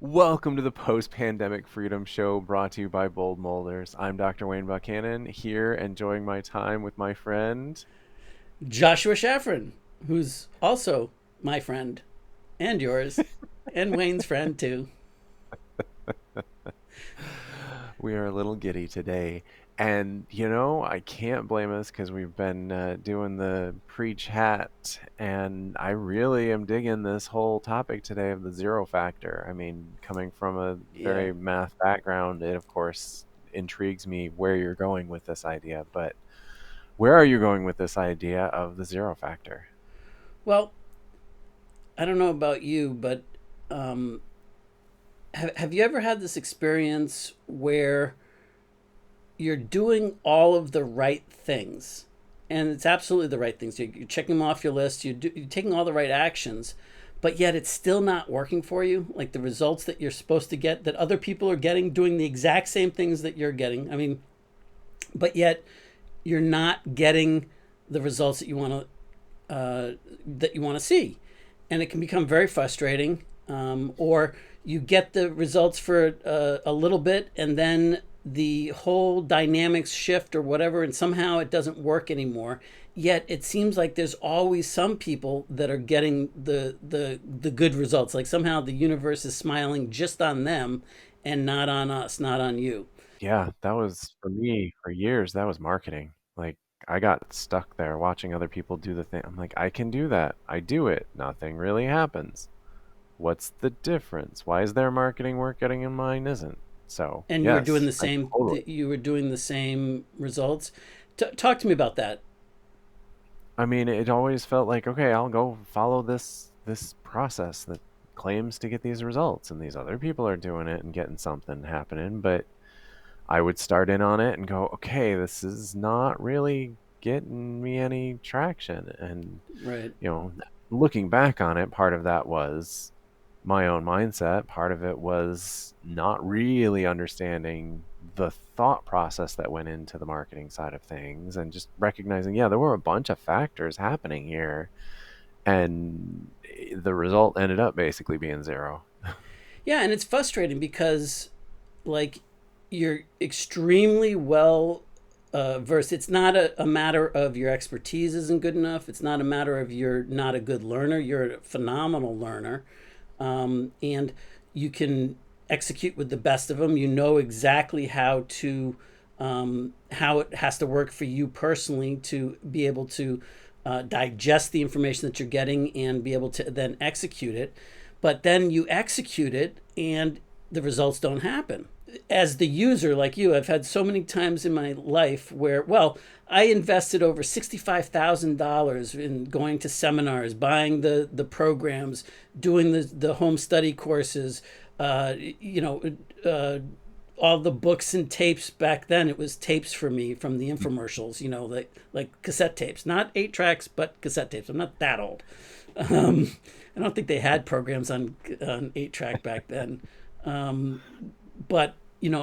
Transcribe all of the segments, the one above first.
Welcome to the Post-Pandemic Freedom Show brought to you by Bold Molders. I'm Dr. Wayne Buchanan here enjoying my time with my friend. Joshua Shafran, who's also my friend and yours and Wayne's friend too. We are a little giddy today. And, I can't blame us because we've been doing the pre-chat, and I really am digging this whole topic today of the zero factor. I mean, coming from a Yeah. very math background, it of course intrigues me where you're going with this idea, but where are you going with this idea of the zero factor? Well, I don't know about you, but um, have you ever had this experience where you're doing all of the right things? And it's absolutely the right things. You're checking them off your list, you're taking all the right actions, but yet it's still not working for you. Like the results that you're supposed to get, that other people are getting, doing the exact same things that you're getting. I mean, but yet you're not getting the results that you want to see, and it can become very frustrating. Or you get the results for a little bit, and then the whole dynamics shift or whatever, and somehow it doesn't work anymore. Yet it seems like there's always some people that are getting the good results. Like somehow the universe is smiling just on them, and not on us, not on you. Yeah, that was for me for years, that was marketing. Like I got stuck there watching other people do the thing. I'm like, I can do that. I do it. Nothing really happens. What's the difference? Why is their marketing work getting and mine isn't? So, And you were doing yes, the I same. totally. You were doing the same results. Talk to me about that. I mean, it always felt like, okay, I'll go follow this process that claims to get these results, and these other people are doing it and getting something happening, but I would start in on it and go, okay, this is not really getting me any traction. And, Right. you know, looking back on it, part of that was my own mindset. Part of it was not really understanding the thought process that went into the marketing side of things and just recognizing, yeah, there were a bunch of factors happening here. And the result ended up basically being zero. Yeah, and it's frustrating because, like, you're extremely well versed. It's not a matter of your expertise isn't good enough. It's not a matter of you're not a good learner. You're a phenomenal learner, and you can execute with the best of them. You know exactly how it has to work for you personally to be able to digest the information that you're getting and be able to then execute it. But then you execute it and the results don't happen. As the user, like you, I've had so many times in my life where, well, I invested over $65,000 in going to seminars, buying the programs, doing the home study courses, you know, all the books and tapes back then. It was tapes for me from the infomercials, like cassette tapes, not 8 tracks, but cassette tapes. I'm not that old. I don't think they had programs on 8 track back then. Um, but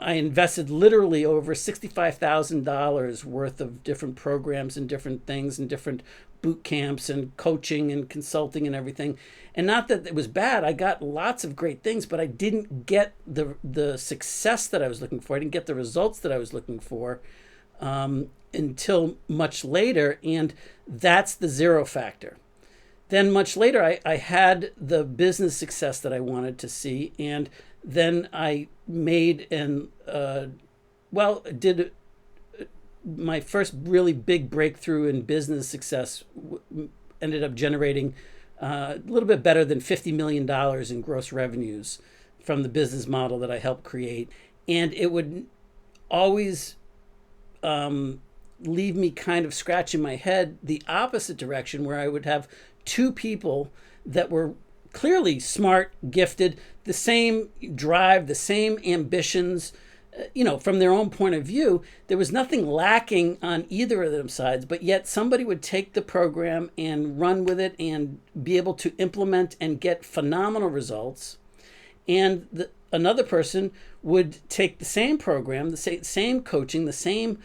I invested literally over $65,000 worth of different programs and different things and different boot camps and coaching and consulting and everything. And not that it was bad. I got lots of great things, but I didn't get the success that I was looking for. I didn't get the results that I was looking for until much later. And that's the zero factor. Then much later, I had the business success that I wanted to see, and then I made and did my first really big breakthrough in business success. Ended up generating a little bit better than $50 million in gross revenues from the business model that I helped create, and it would always leave me kind of scratching my head the opposite direction, where I would have two people that were clearly smart, gifted, the same drive, the same ambitions, from their own point of view. There was nothing lacking on either of them sides, but yet somebody would take the program and run with it and be able to implement and get phenomenal results. And another person would take the same program, the same coaching, the same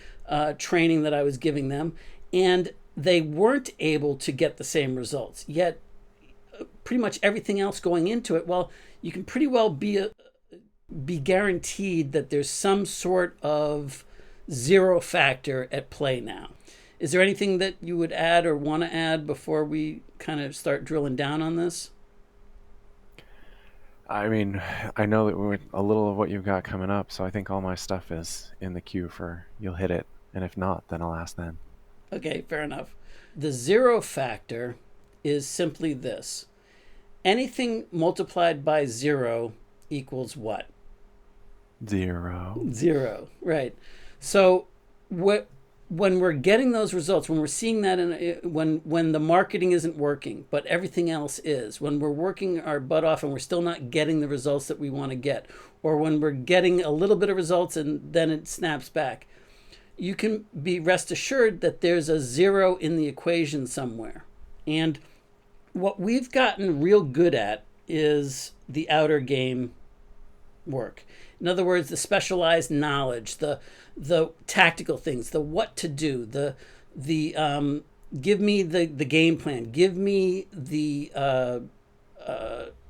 training that I was giving them, and they weren't able to get the same results. Yet, pretty much everything else going into it, well, you can pretty well be guaranteed that there's some sort of zero factor at play now. Is there anything that you would add or want to add before we kind of start drilling down on this? I mean, I know that we're a little of what you've got coming up, so I think all my stuff is in the queue for you'll hit it. And if not, then I'll ask then. Okay, fair enough. The zero factor is simply this: anything multiplied by zero equals what? Zero. Zero, right. So what when we're getting those results, when we're seeing that when the marketing isn't working, but everything else is, when we're working our butt off and we're still not getting the results that we want to get, or when we're getting a little bit of results and then it snaps back, you can be rest assured that there's a zero in the equation somewhere. And what we've gotten real good at is the outer game work. In other words, the specialized knowledge, the tactical things, the what to do, the give me the game plan, give me the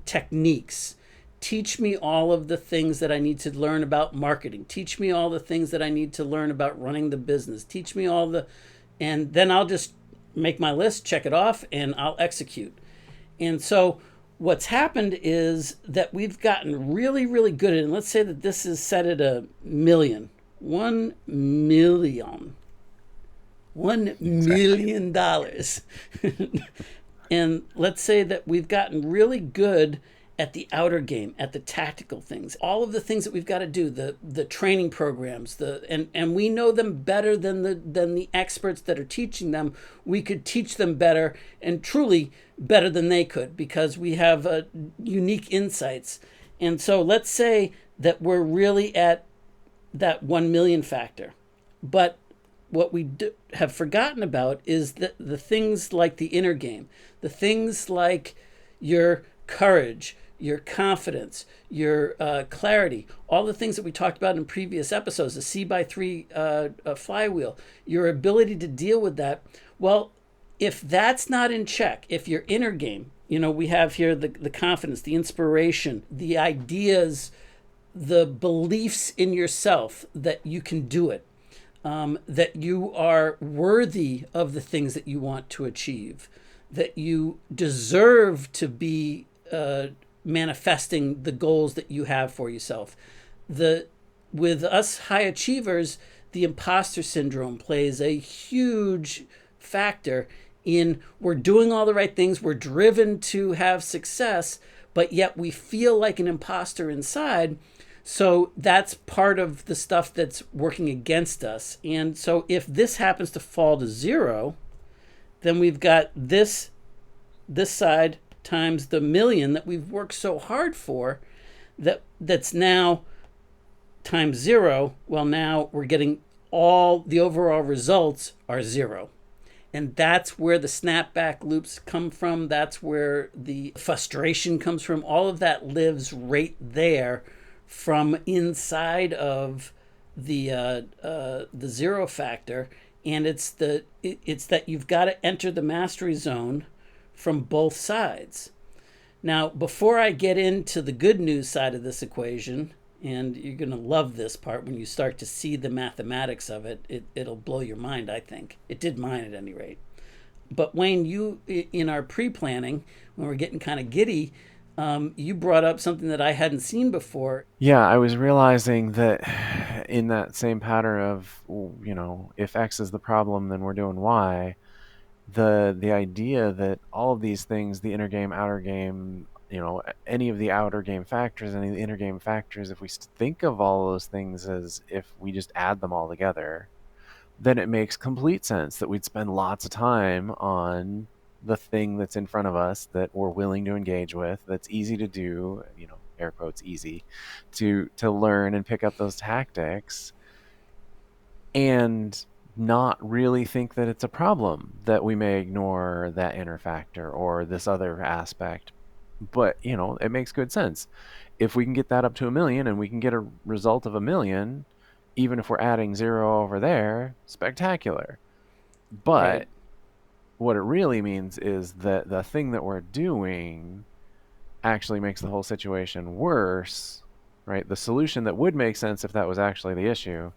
techniques, teach me all of the things that I need to learn about marketing, teach me all the things that I need to learn about running the business, teach me all the, and then I'll just make my list, check it off, and I'll execute. And so what's happened is that we've gotten really, really good at it. And let's say that this is set at a million. 1 million. $1 million. And let's say that we've gotten really good at the outer game, at the tactical things, all of the things that we've got to do, the training programs, and we know them better than the experts that are teaching them. We could teach them better, and truly better than they could, because we have unique insights. And so let's say that we're really at that 1 million factor, but what we have forgotten about is the things like the inner game, the things like your courage, your confidence, your clarity, all the things that we talked about in previous episodes, the C by 3 flywheel, your ability to deal with that. Well, if that's not in check, if your inner game, we have here the confidence, the inspiration, the ideas, the beliefs in yourself that you can do it, that you are worthy of the things that you want to achieve, that you deserve to be manifesting the goals that you have for yourself. With us high achievers, the imposter syndrome plays a huge factor in we're doing all the right things, we're driven to have success, but yet we feel like an imposter inside. So that's part of the stuff that's working against us. And so if this happens to fall to zero, then we've got this side times the million that we've worked so hard for, that's now times zero. Well, now we're getting all the overall results are zero. And that's where the snapback loops come from. That's where the frustration comes from. All of that lives right there from inside of the zero factor. And it's that you've got to enter the mastery zone from both sides. Now, before I get into the good news side of this equation, and you're going to love this part when you start to see the mathematics of it, it'll blow your mind, I think. It did mine at any rate. But Wayne, you, in our pre-planning, when we're getting kind of giddy, you brought up something that I hadn't seen before. Yeah, I was realizing that in that same pattern of, if X is the problem, then we're doing Y. The idea that all of these things, the inner game, outer game, any of the outer game factors, any of the inner game factors, if we think of all those things as if we just add them all together, then it makes complete sense that we'd spend lots of time on the thing that's in front of us that we're willing to engage with, that's easy to do, air quotes easy, to learn and pick up those tactics, and not really think that it's a problem that we may ignore that inner factor or this other aspect. But, it makes good sense. If we can get that up to 1 million and we can get a result of 1 million, even if we're adding zero over there, spectacular. Right. But what it really means is that the thing that we're doing actually makes the whole situation worse, right? The solution that would make sense if that was actually the issue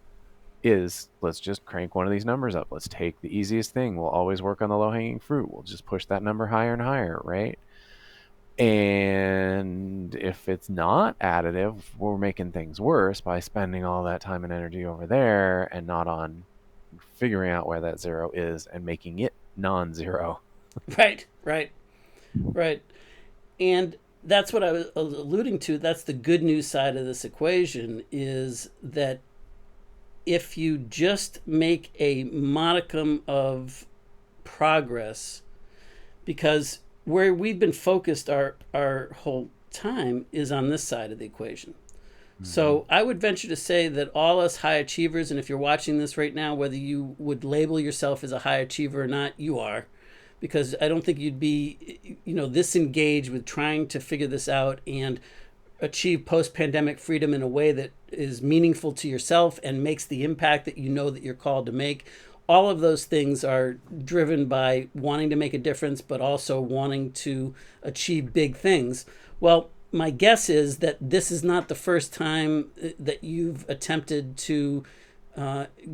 is let's just crank one of these numbers up. Let's take the easiest thing. We'll always work on the low hanging fruit. We'll just push that number higher and higher, right? And if it's not additive, we're making things worse by spending all that time and energy over there and not on figuring out where that zero is and making it non zero. Right, right, right. And that's what I was alluding to. That's the good news side of this equation, is that if you just make a modicum of progress, because where we've been focused our whole time is on this side of the equation. Mm-hmm. So I would venture to say that all us high achievers, and if you're watching this right now, whether you would label yourself as a high achiever or not, you are, because I don't think you'd be, this engaged with trying to figure this out and achieve post-pandemic freedom in a way that is meaningful to yourself and makes the impact that you know that you're called to make. All of those things are driven by wanting to make a difference, but also wanting to achieve big things. Well, my guess is that this is not the first time that you've attempted to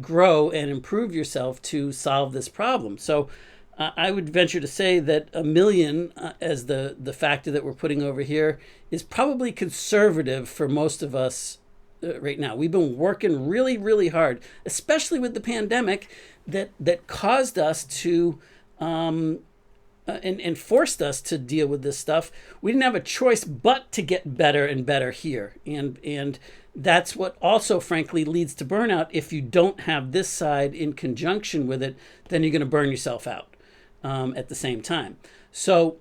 grow and improve yourself to solve this problem. So I would venture to say that a million, as the factor that we're putting over here, is probably conservative for most of us right now. We've been working really, really hard, especially with the pandemic, that caused us to and forced us to deal with this stuff. We didn't have a choice but to get better and better here, and that's what also, frankly, leads to burnout. If you don't have this side in conjunction with it, then you're going to burn yourself out at the same time. So,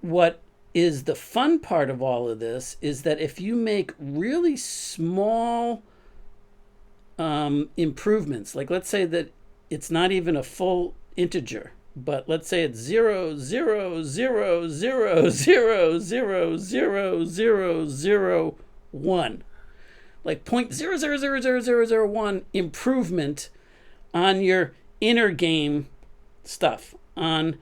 what is the fun part of all of this is that if you make really small improvements, like let's say that it's not even a full integer, but let's say it's 0.0000000001, like 0.00000001 improvement on your inner game stuff. And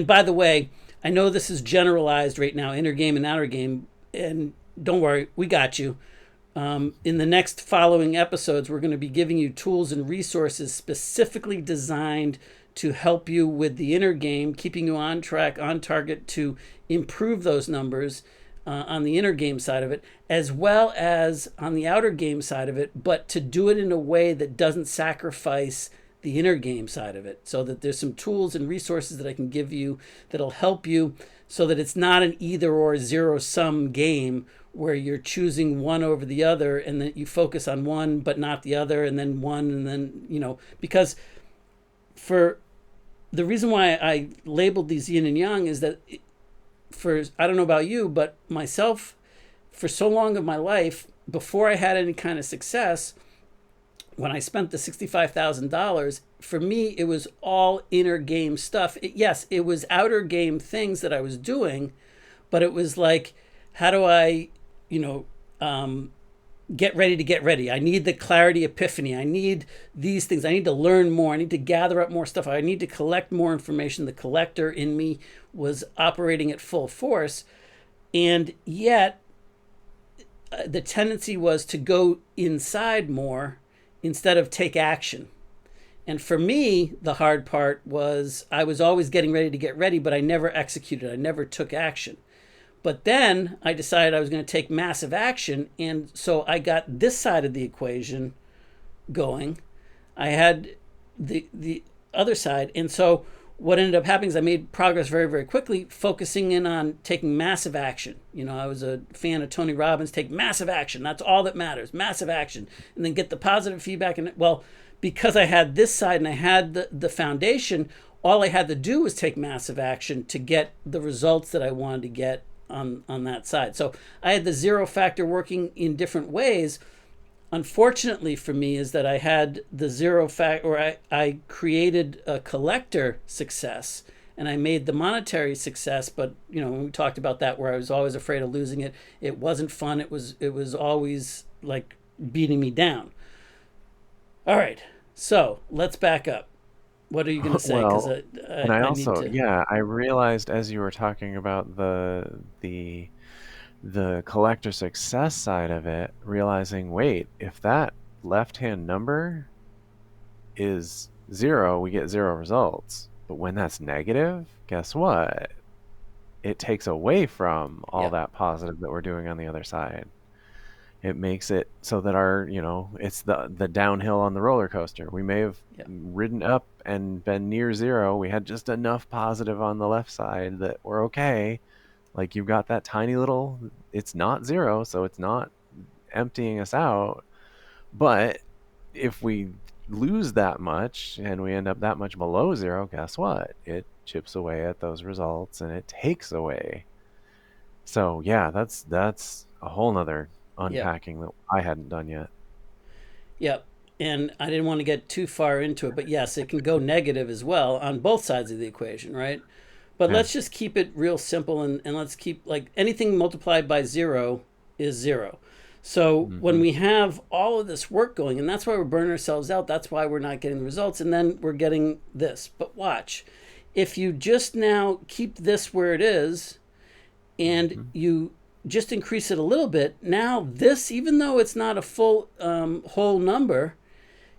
by the way, I know this is generalized right now, inner game and outer game, and don't worry, we got you. In the next following episodes, we're going to be giving you tools and resources specifically designed to help you with the inner game, keeping you on track, on target to improve those numbers on the inner game side of it, as well as on the outer game side of it, but to do it in a way that doesn't sacrifice the inner game side of it. So that there's some tools and resources that I can give you that'll help you so that it's not an either or zero sum game where you're choosing one over the other and then you focus on one but not the other, and then one, and then, because for the reason why I labeled these yin and yang is that I don't know about you, but myself, for so long of my life, before I had any kind of success, when I spent the $65,000, for me, it was all inner game stuff. Yes, it was outer game things that I was doing, but it was like, how do I, get ready to get ready? I need the clarity epiphany. I need these things. I need to learn more. I need to gather up more stuff. I need to collect more information. The collector in me was operating at full force. And yet, the tendency was to go inside more instead of take action. And for me, the hard part was I was always getting ready to get ready, but I never executed. I never took action. But then I decided I was going to take massive action. And so I got this side of the equation going. I had the other side. And so what ended up happening is I made progress very, very quickly, focusing in on taking massive action. I was a fan of Tony Robbins. Take massive action. That's all that matters. Massive action. And then get the positive feedback. And well, because I had this side and I had the foundation, all I had to do was take massive action to get the results that I wanted to get on that side. So I had the zero factor working in different ways. Unfortunately for me is that I had the zero factor, or I created a collector success and I made the monetary success. But when we talked about that, where I was always afraid of losing it, it wasn't fun. It was always like beating me down. All right, so let's back up. What are you going to say? Because Well, I, and I I need also, to. yeah, I realized as you were talking about the the collector success side of it, realizing, wait, if that left hand number is zero, we get zero results. But when that's negative, guess what? It takes away from all Yep. that positive that we're doing on the other side. It makes it so that our, it's the downhill on the roller coaster. We may have Yep. ridden up and been near zero. We had just enough positive on the left side that we're okay. Like you've got that tiny little, it's not zero, so it's not emptying us out. But if we lose that much and we end up that much below zero, guess what? It chips away at those results and it takes away. So yeah, that's a whole nother Yep. unpacking that I hadn't done yet. Yep. And I didn't want to get too far into it, but yes, it can go negative as well on both sides of the equation, right? But Yeah. let's just keep it real simple, and let's keep like anything multiplied by zero is zero. So when Hmm. we have all of this work going, and that's why we're burning ourselves out, that's why we're not getting the results, and then we're getting this. But watch, if you just now keep this where it is and Hmm. you just increase it a little bit, now this, even though it's not a full whole number,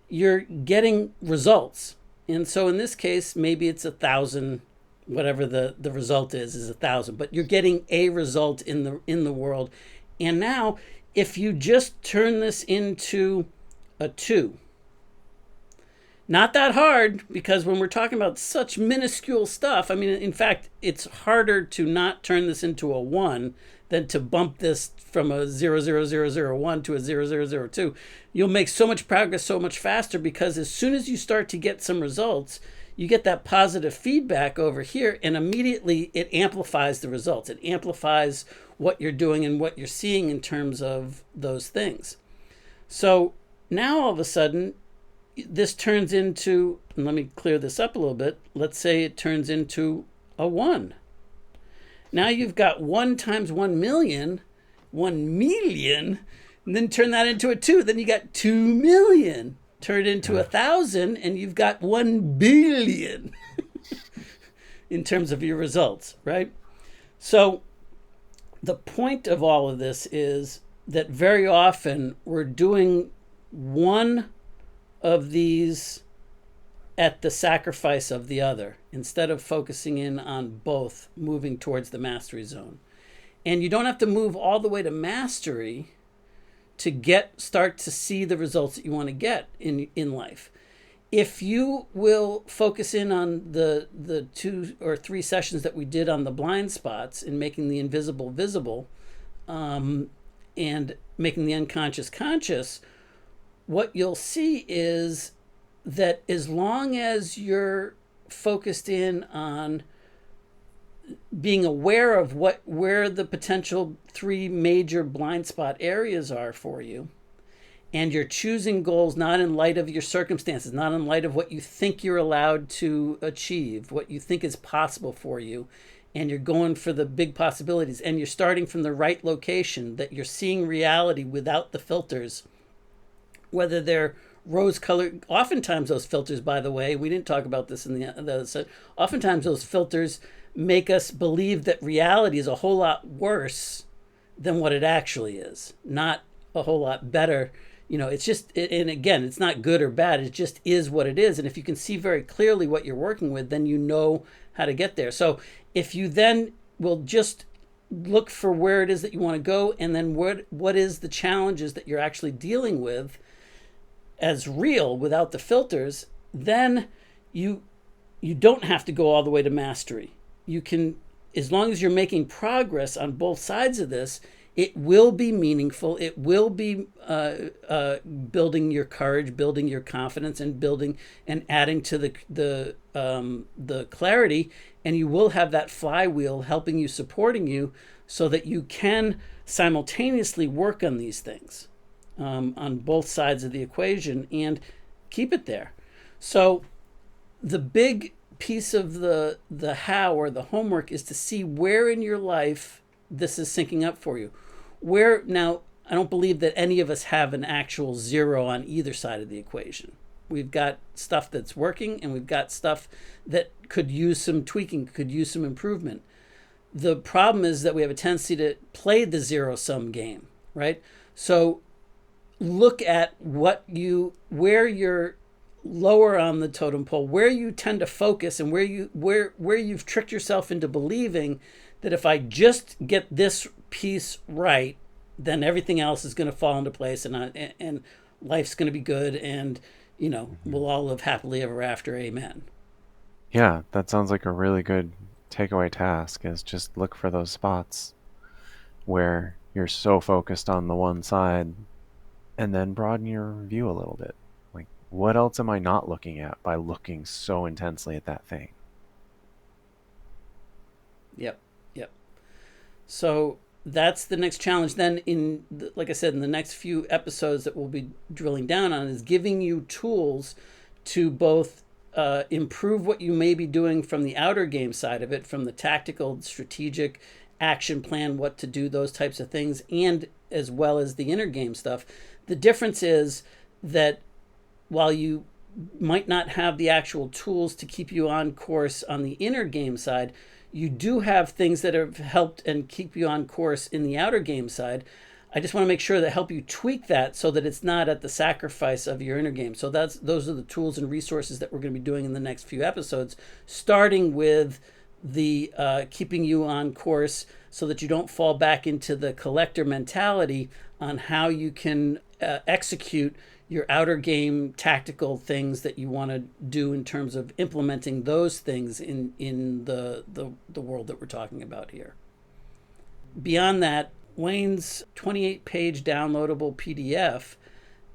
you're getting results. And so in this case, maybe it's 1,000, whatever the result is 1,000, but you're getting a result in the world. And now if you just turn this into a 2, not that hard, because when we're talking about such minuscule stuff, I mean, in fact, it's harder to not turn this into a 1 than to bump this from a 00001 to a 0002. You'll make so much progress so much faster, because as soon as you start to get some results, you get that positive feedback over here, and immediately it amplifies the results. It amplifies what you're doing and what you're seeing in terms of those things. So now all of a sudden, this turns into, and let me clear this up a little bit. Let's say it turns into a 1. Now you've got 1 times 1 million, 1 million, and then turn that into a 2. Then you got 2 million. Turn it into Yeah. 1,000, and you've got 1 billion in terms of your results, right? So the point of all of this is that very often we're doing one of these at the sacrifice of the other, instead of focusing in on both, moving towards the mastery zone. And you don't have to move all the way to mastery to start to see the results that you want to get in life. If you will focus in on the 2 or 3 sessions that we did on the blind spots in making the invisible visible, and making the unconscious conscious, what you'll see is that as long as you're focused in on being aware of where the potential 3 major blind spot areas are for you, and you're choosing goals not in light of your circumstances, not in light of what you think you're allowed to achieve, what you think is possible for you, and you're going for the big possibilities, and you're starting from the right location, that you're seeing reality without the filters, whether they're rose colored. Oftentimes those filters, by the way, we didn't talk about this in the set. Oftentimes those filters make us believe that reality is a whole lot worse than what it actually is, not a whole lot better. It's just, and again, it's not good or bad, it just is what it is. And if you can see very clearly what you're working with, then you know how to get there. So if you then will just look for where it is that you want to go, and then what is the challenges that you're actually dealing with as real without the filters, then you don't have to go all the way to mastery. You can, as long as you're making progress on both sides of this, it will be meaningful. It will be building your courage, building your confidence, and building and adding to the clarity. And you will have that flywheel helping you, supporting you, so that you can simultaneously work on these things on both sides of the equation and keep it there. So the big piece of the how, or the homework, is to see where in your life this is syncing up for you. Where now, I don't believe that any of us have an actual 0 on either side of the equation. We've got stuff that's working, and we've got stuff that could use some tweaking, could use some improvement. The problem is that we have a tendency to play the zero sum game, right? So look at where you're lower on the totem pole, where you tend to focus, and where you've tricked yourself into believing that if I just get this piece right, then everything else is going to fall into place, and life's going to be good, and Mhm. we'll all live happily ever after. Amen. Yeah, that sounds like a really good takeaway task is just look for those spots where you're so focused on the one side and then broaden your view a little bit. Like, what else am I not looking at by looking so intensely at that thing? Yep. Yep. So that's the next challenge. Then, like I said, in the next few episodes that we'll be drilling down on, is giving you tools to both improve what you may be doing from the outer game side of it, from the tactical, strategic, action plan, what to do, those types of things, and as well as the inner game stuff. The difference is that while you might not have the actual tools to keep you on course on the inner game side, you do have things that have helped and keep you on course in the outer game side. I just want to make sure that help you tweak that so that it's not at the sacrifice of your inner game. So those are the tools and resources that we're going to be doing in the next few episodes, starting with the keeping you on course so that you don't fall back into the collector mentality on how you can execute your outer game tactical things that you want to do in terms of implementing those things in the world that we're talking about here. Beyond that, Wayne's 28-page downloadable PDF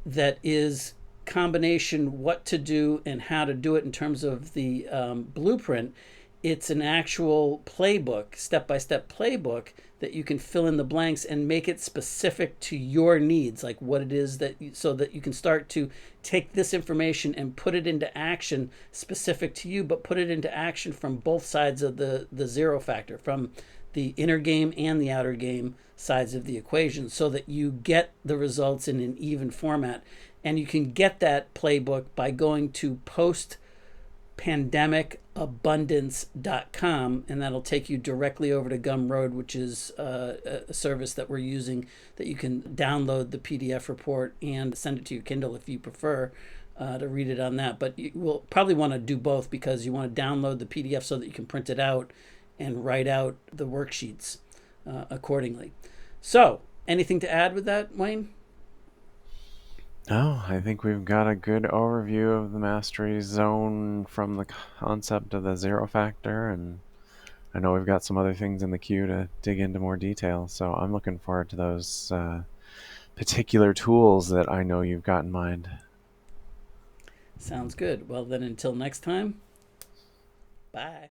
that is combination what to do and how to do it in terms of the blueprint. It's an actual playbook, step-by-step playbook that you can fill in the blanks and make it specific to your needs, like what it is so that you can start to take this information and put it into action specific to you, but put it into action from both sides of the zero factor, from the inner game and the outer game sides of the equation, so that you get the results in an even format. And you can get that playbook by going to postpandemicabundance.com, and that'll take you directly over to Gumroad, which is a service that we're using, that you can download the PDF report and send it to your Kindle if you prefer to read it on that. But you will probably want to do both, because you want to download the PDF so that you can print it out and write out the worksheets accordingly. So, anything to add with that, Wayne? No, I think we've got a good overview of the mastery zone from the concept of the zero factor, and I know we've got some other things in the queue to dig into more detail. So I'm looking forward to those particular tools that I know you've got in mind. Sounds good. Well, then until next time, bye.